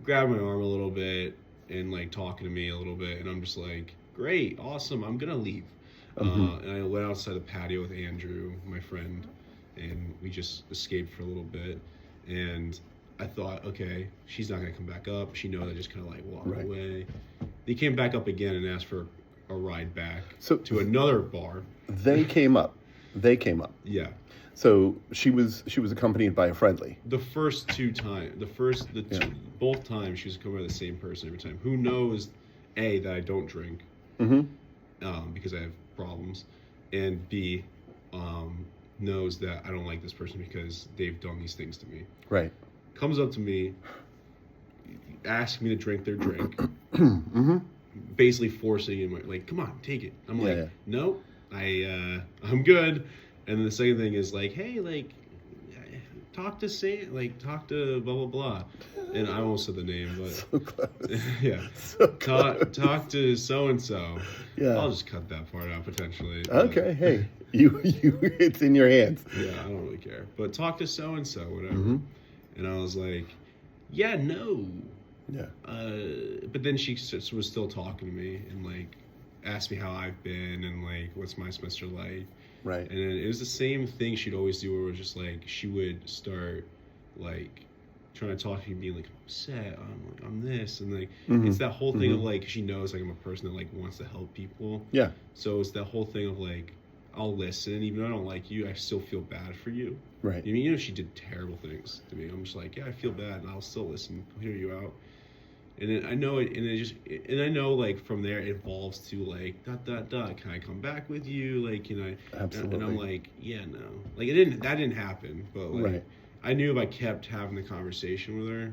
grabbing my arm a little bit and like talking to me a little bit, and I'm just like, great, awesome, I'm gonna leave. And I went outside the patio with Andrew, my friend, and we just escaped for a little bit. And I thought, okay, she's not gonna come back up. She knows I just kind of like walked away. They came back up again and asked for a ride back to another bar. They came up. Yeah. So she was accompanied by a friendly. The first two times, both times she was accompanied by the same person every time. Who knows, A, that I don't drink, because I have problems, and B, knows that I don't like this person because they've done these things to me. Right. Comes up to me, asks me to drink their drink, basically forcing it, like, come on, take it. I'm like, no, I'm good. And then the second thing is like, hey, like, talk to blah blah blah, and I almost said the name, but so close. Yeah, so talk to so and so. Yeah, I'll just cut that part out potentially. Okay, hey, you, it's in your hands. Yeah, I don't really care, but talk to so and so, whatever. And I was like, yeah, no. Yeah. But then she was still talking to me and like asked me how I've been and like what's my semester like. Right. And then it was the same thing she'd always do, where it was just like she would start like trying to talk to me, being like, I'm upset, I'm this, and like it's that whole thing of like, she knows like I'm a person that like wants to help people. Yeah. So it's that whole thing of like, I'll listen, even though I don't like you, I still feel bad for you. Right. I mean, she did terrible things to me. I'm just like, yeah, I feel bad, and I'll still listen, I'll hear you out. And then I know it, and I know like from there it evolves to like ... Can I come back with you? Like, can I? Absolutely. And I'm like, yeah, no. Like that didn't happen. But like, I knew if I kept having the conversation with her,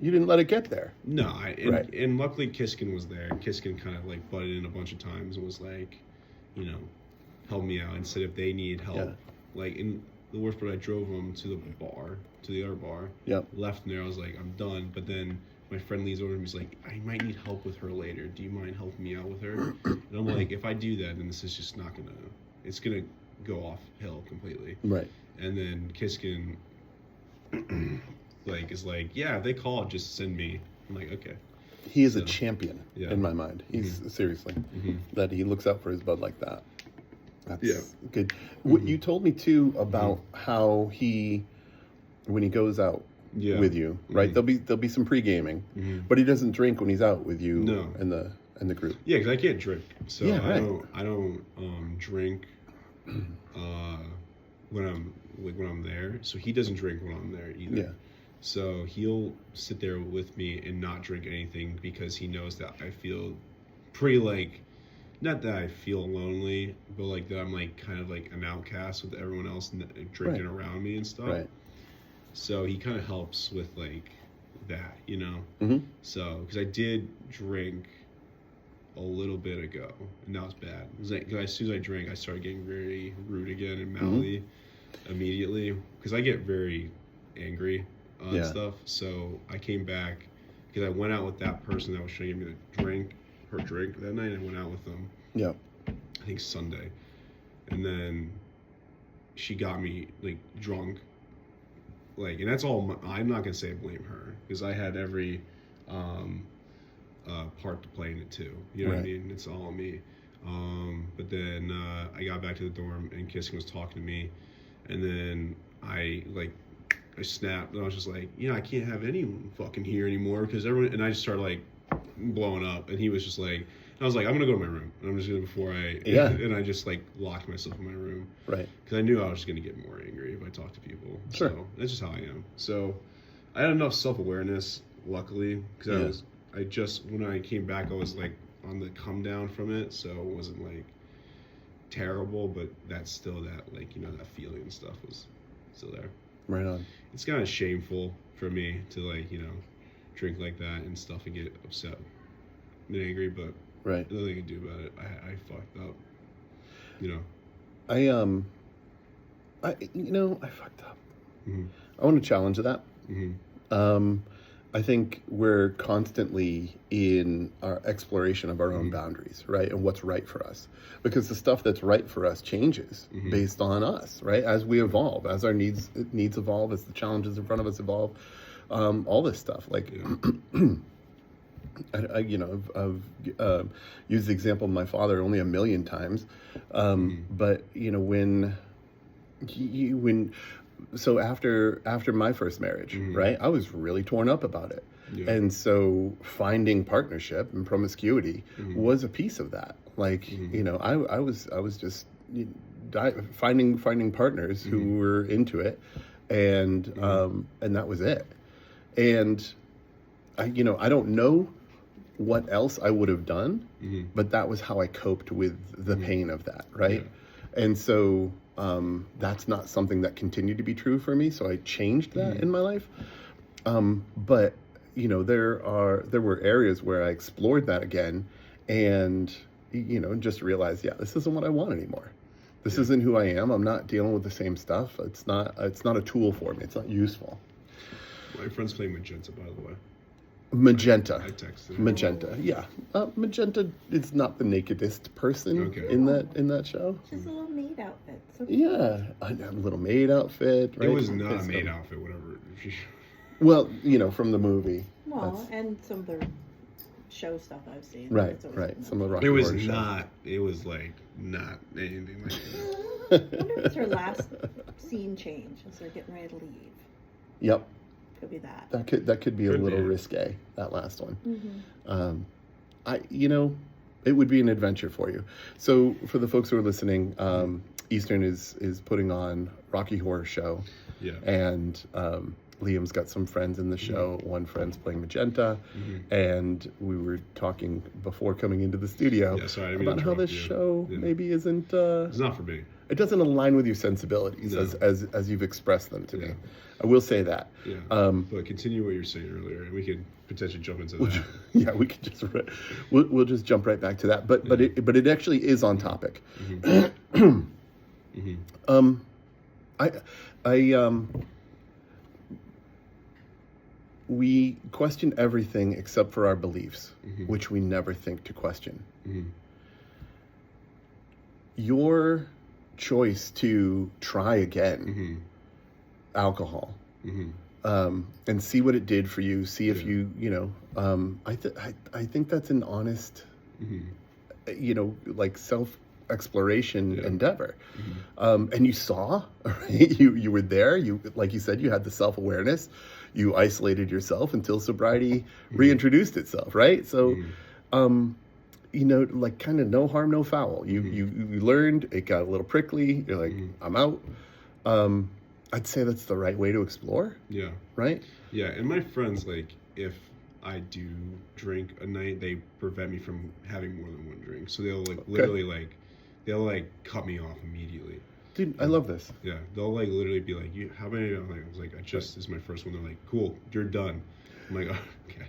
you didn't let it get there. No, and luckily Kiskin was there. Kiskin kind of like butted in a bunch of times and was like, help me out, and said if they need help. Yeah. Like in the worst part, I drove them to the other bar. Yep. Left them there. I was like, I'm done. But then my friend leads over and he's like, I might need help with her later. Do you mind helping me out with her? And I'm like, if I do that, then this is just not it's gonna go off hill completely. Right. And then Kiskin is like, yeah, if they call, just send me. I'm like, okay. He is a champion in my mind. He's seriously that he looks out for his bud like that. That's good. What you told me too about how he, when he goes out with you, right? There'll be some pre-gaming, but he doesn't drink when he's out with you. No. in the group. Yeah, because I can't drink, so I don't drink when I'm there. So he doesn't drink when I'm there either. Yeah. So he'll sit there with me and not drink anything because he knows that I feel pretty like, not that I feel lonely, but like that I'm like kind of like an outcast with everyone else drinking around me and stuff. Right. So he kind of helps with like that, So, because I did drink a little bit ago, and that was bad. It was like, 'cause as soon as I drank, I started getting very rude again and mouthy immediately, because I get very angry on stuff. So I came back because I went out with that person that was trying to get me to drink her drink that night. I went out with them. Yeah. I think Sunday, and then she got me like drunk. Like, and that's all. I'm not gonna say I blame her because I had every part to play in it too. You know what I mean? It's all on me. But then I got back to the dorm and Kissing was talking to me, and then I snapped and I was just like, I can't have anyone fucking here anymore because everyone. And I just started like blowing up, and he was just like. I was like, I'm gonna go to my room. And I'm just gonna and I just like locked myself in my room, right? Because I knew I was just gonna get more angry if I talked to people. Sure. So that's just how I am. So I had enough self-awareness, luckily, because when I came back, I was like on the come down from it, so it wasn't like terrible, but that's still that like that feeling and stuff was still there. Right on. It's kind of shameful for me to like drink like that and stuff and get upset and angry, but. Right. Nothing I can do about it. I fucked up. I fucked up. I want to challenge that. I think we're constantly in our exploration of our own boundaries, right? And what's right for us. Because the stuff that's right for us changes based on us, right? As we evolve, as our needs evolve, as the challenges in front of us evolve. all this stuff. Like, I've used the example of my father only a million times. But, so after my first marriage, right, I was really torn up about it. Yeah. And so finding partnership and promiscuity was a piece of that. Like, I was just finding partners who were into it, and that was it. And I don't know what else I would have done, but that was how I coped with the pain of that, right? Yeah. And so that's not something that continued to be true for me, so I changed that in my life. But there were areas where I explored that again, and just realized, this isn't what I want anymore. This isn't who I am. I'm not dealing with the same stuff. It's not a tool for me. It's not useful. My friend's playing Magenta, by the way. Magenta. I texted him. Magenta, yeah. Magenta is not the nakedest person in that show. She's a little maid outfit. So yeah, a little maid outfit. Right? It was not a maid outfit, whatever. Well, from the movie. Well, and some of the show stuff I've seen. Right. Some of the Rocky It was Horror not. shows. It was like not anything like that. I wonder if it's her last scene change as they're getting ready to leave. Yep. Could be that. That could be a little risque, that last one. It would be an adventure for you. So for the folks who are listening, Eastern is putting on Rocky Horror Show. Yeah. And Liam's got some friends in the show. One friend's playing Magenta, and we were talking before coming into the studio about how this show maybe isn't. It's not for me. It doesn't align with your sensibilities as you've expressed them to me. I will say that. Yeah. But continue what you were saying earlier, and we could potentially jump into that. Yeah, we could just we'll just jump right back to that. But it actually is on topic. We question everything except for our beliefs, which we never think to question. Your choice to try again alcohol and see what it did for you, see if you I think that's an honest like self-exploration endeavor. And you saw, right? You were there, you, like you said, you had the self-awareness, you isolated yourself until sobriety reintroduced itself, right? So like kind of no harm, no foul. You learned, it got a little prickly, you're like, I'm out. I'd say that's the right way to explore. Yeah. Right? Yeah, and my friends, like, if I do drink a night, they prevent me from having more than one drink. So they'll, like, literally, like, they'll cut me off immediately. Dude, I love this. Yeah, they'll, like, literally be like, how many? I was like, this is my first one. They're like, cool, you're done. I'm like, oh, okay.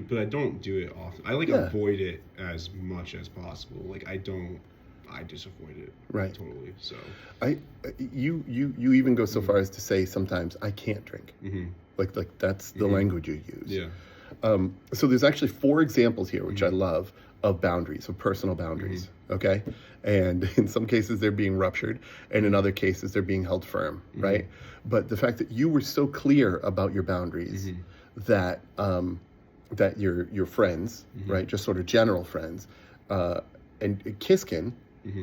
But I don't do it often. I avoid it as much as possible. Like, I just avoid it. Right. Totally. So you even go so far as to say sometimes I can't drink. Like that's the language you use. Yeah. So there's actually 4 examples here, which I love, of boundaries, of personal boundaries. Okay. And in some cases they're being ruptured, and in other cases they're being held firm. Right. But the fact that you were so clear about your boundaries that that your friends, right, just sort of general friends, and Kiskin,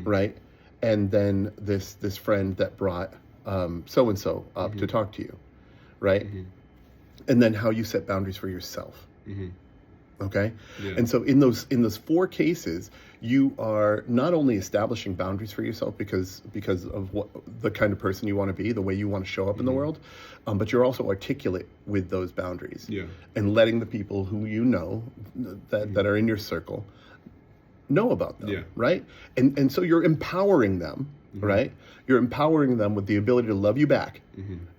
right, and then this friend that brought so and so up to talk to you, right, and then how you set boundaries for yourself. Okay, and so in those 4 cases, you are not only establishing boundaries for yourself because of what the kind of person you want to be, the way you want to show up in the world, but you're also articulate with those boundaries, and letting the people who you know that are in your circle know about them, right? And so you're empowering them, right? You're empowering them with the ability to love you back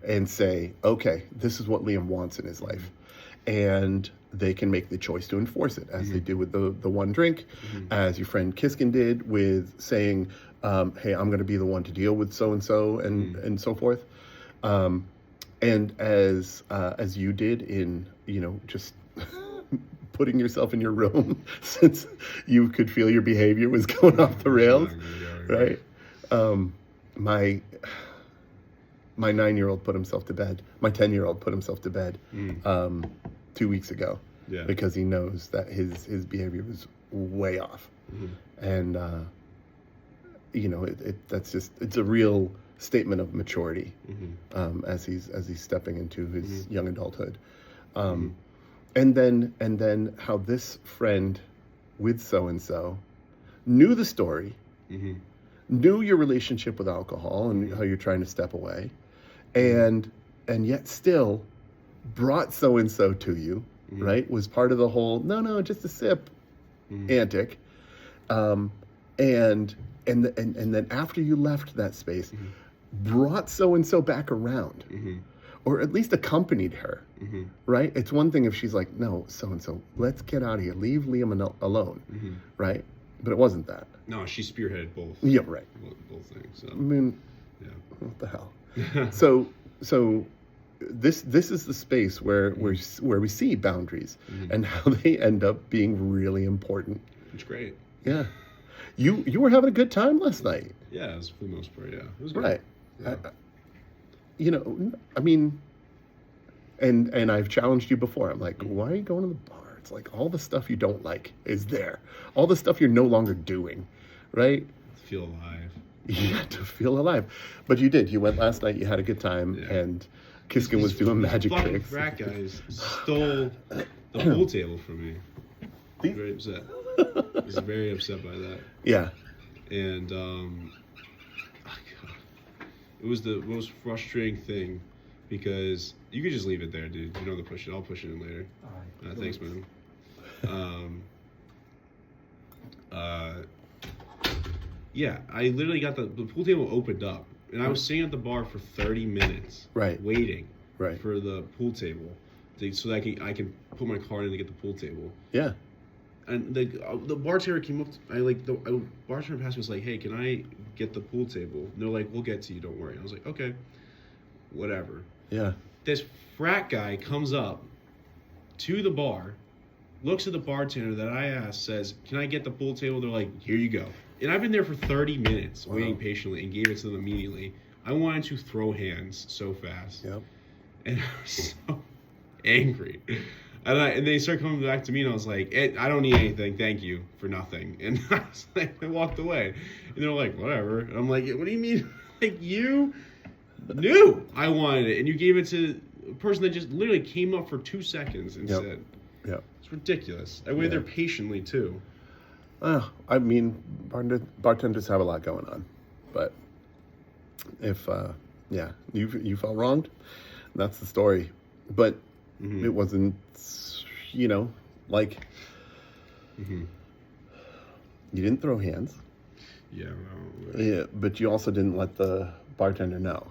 and say, okay, this is what Liam wants in his life, and they can make the choice to enforce it, as they did with the one drink, as your friend Kiskin did with saying, hey, I'm going to be the one to deal with so-and-so and so forth. And as you did in, just putting yourself in your room since you could feel your behavior was going off the rails, right? my 9-year-old put himself to bed. My 10-year-old put himself to bed 2 weeks ago because he knows that his behavior was way off. And, it's a real statement of maturity as he's stepping into his young adulthood. And then how this friend with so-and-so knew the story, knew your relationship with alcohol and how you're trying to step away, and yet still brought so-and-so to you, right? Was part of the whole, no, just a sip antic. And then after you left that space, brought so-and-so back around, or at least accompanied her, right? It's one thing if she's like, no, so-and-so, let's get out of here. Leave Liam alone, right? But it wasn't that. No, she spearheaded both. Yeah, right. Both things. So. I mean, what the hell? So this is the space where we see boundaries and how they end up being really important. It's great. Yeah. You were having a good time last night. Yeah, it was for the most part, yeah. It was good. Right. Yeah. I mean, and I've challenged you before. I'm like, why are you going to the bar? It's like all the stuff you don't like is there. All the stuff you're no longer doing, right? Feel alive. You had to feel alive. But you did. You went last night, you had a good time, and Kiskin was doing magic tricks. Frat guys stole the pool table from me. I'm very upset. I was very upset by that. Yeah. And it was the most frustrating thing because you could just leave it there, dude. You know the push it. I'll push it in later. All right. Thanks, man. Yeah, I literally got the pool table opened up, and I was sitting at the bar for 30 minutes, waiting, for the pool table, so that I can put my card in to get the pool table. Yeah. And the bartender came up. The bartender passed me was like, "Hey, can I get the pool table?" And they're like, "We'll get to you. Don't worry." I was like, "Okay, whatever." Yeah. This frat guy comes up to the bar, looks at the bartender that I asked, says, "Can I get the pool table?" They're like, "Here you go." And I've been there for 30 minutes waiting patiently and gave it to them immediately. I wanted to throw hands so fast. Yep. And I was so angry. And they started coming back to me, and I was like, "I don't need anything, thank you, for nothing." And I was like, I walked away. And they're like, "Whatever." And I'm like, "What do you mean? Like, you knew I wanted it, and you gave it to a person that just literally came up for 2 seconds and said, it's ridiculous." I waited there patiently, too. I mean, bartenders have a lot going on. But if, you felt wronged, that's the story. But it wasn't, like, you didn't throw hands. Yeah, well, yeah, but you also didn't let the bartender know.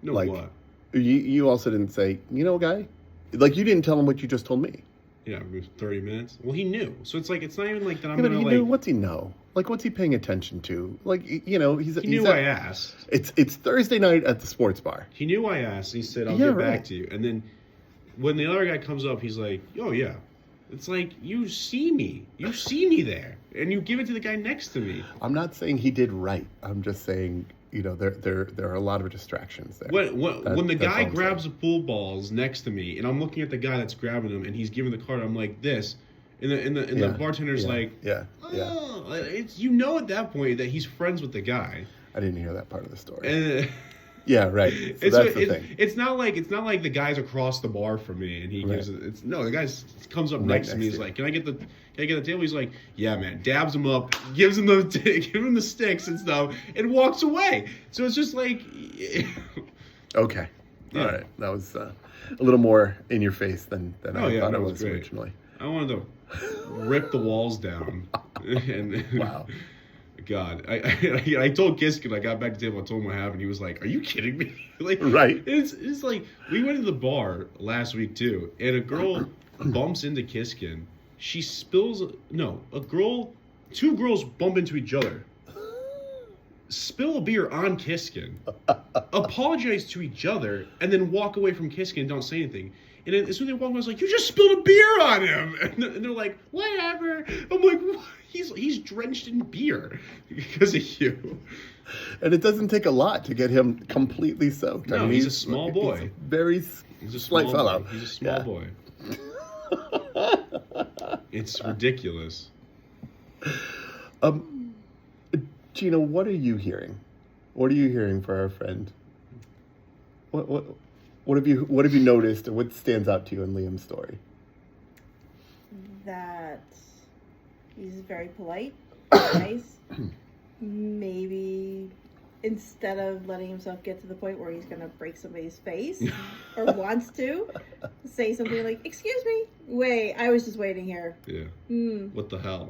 No, like, what? You also didn't say, guy, like, you didn't tell him what you just told me. Yeah, it was 30 minutes. Well, he knew. So it's like, it's not even like that I'm but going to, he like... knew. What's he know? Like, what's he paying attention to? Like, he knew I asked. It's Thursday night at the sports bar. He knew I asked, and he said, I'll get back to you. And then when the other guy comes up, he's like, "Oh, yeah." It's like, you see me. You see me there. And you give it to the guy next to me. I'm not saying he did right. I'm just saying... there are a lot of distractions there. When the guy grabs the pool balls next to me, and I'm looking at the guy that's grabbing them, and he's giving the card, I'm like this, and the bartender's like, it's at that point that he's friends with the guy. I didn't hear that part of the story. And, yeah, right. So that's the thing. It's not like the guy's across the bar from me, and he gives it. The guy comes up next to me. He's like, "Can I get the table?" He's like, "Yeah, man." Dabs him up, gives him the sticks and stuff, and walks away. So it's just like, okay, all right. That was a little more in your face than I thought it was originally. I wanted to rip the walls down, and wow. God, I told Kiskin, I got back to the table, I told him what happened. He was like, "Are you kidding me?" Like, right. It's like, we went to the bar last week too, and a girl bumps into Kiskin. She spills, two girls bump into each other, spill a beer on Kiskin, apologize to each other, and then walk away from Kiskin and don't say anything. And then as soon as they walk away, I was like, "You just spilled a beer on him!" And they're like, "Whatever." I'm like, "What are He's drenched in beer because of you. And it doesn't take a lot to get him completely soaked. No, he's a small boy. He's a slight fellow. He's a small boy. It's ridiculous. Gina, what are you hearing? What are you hearing for our friend? What have you noticed, or what stands out to you in Liam's story? That he's very polite, nice. Maybe instead of letting himself get to the point where he's going to break somebody's face or wants to, say something like, "Excuse me, wait, I was just waiting here." Yeah. What the hell?